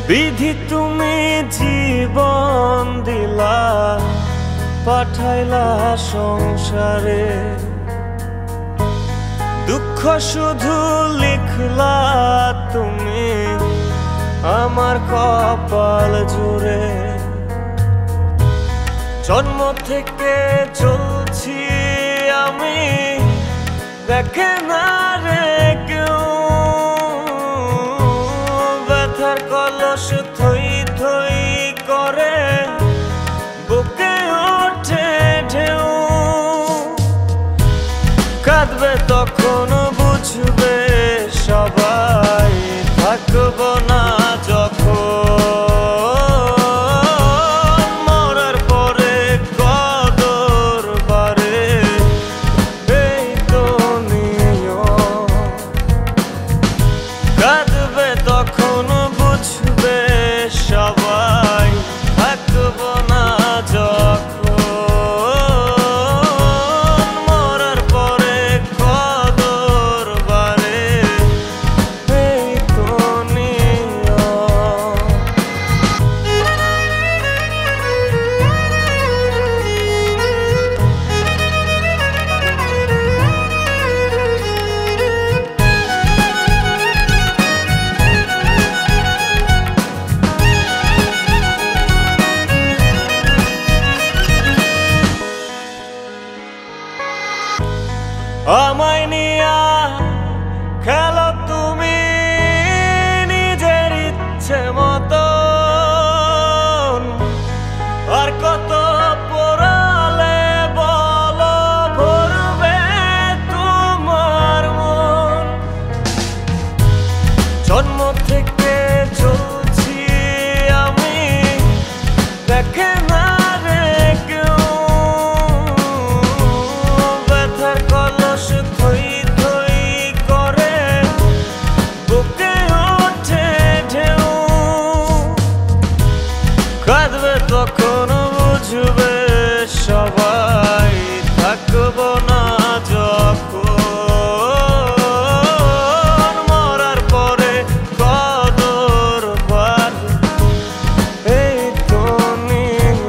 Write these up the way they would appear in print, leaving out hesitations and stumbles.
বিধি তুমি জীবন দিলা, পাঠাইলা সংসারে, দুঃখ শুধু লিখলা তুমি আমার কপাল জুড়ে। জন্ম থেকে চলছি আমি, দেখে না রে কেউ, ব্যথার কলস থই থই করে বুকে ওঠে ঢেউ। কাঁদবে তখন বুঝবে সবাই, থাকব না যখন মরার পরে কদর বাড়ে, এই তো নিয়ম। কাঁদবে তখন বুঝবে সবাই, থাকব না যখন মরার পরে কদর বাড়ে, এই তো নিয়ম। আমায় নিয়া খেলো তুমি নিজের ইচ্ছে মতন, আর কত পোড়ালে বলো ভরবে তোমার মন। জন্ম থেকে চলছি আমি, দেখে না রে কেউ, ব্যথার কলস থই থই করে বুকে ওঠে ঢেউ। কাঁদবে তখন বুঝবে সবাই, থাকব না যখন মরার পরে কদর বাড়ে, এই তো নিয়ম।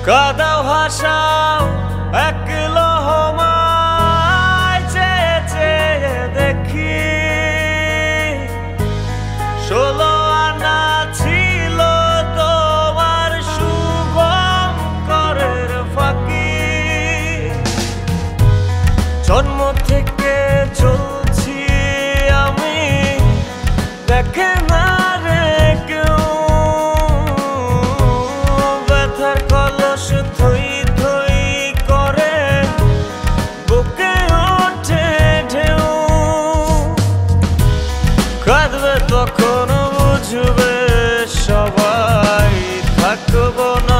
কাদাও হাসাও এক লহমায়, চেয়ে চেয়ে দেখি 16 আনা ছিল তোমার শুভঙ্করের ফাঁকি। জন্ম থেকে চলছি আমি, দেখে না রে কেউ, ব্যথার কলস থই থই করে বুকে ওঠে ঢেউ। কাঁদবে তখন বুঝবে সবাই, থাকব না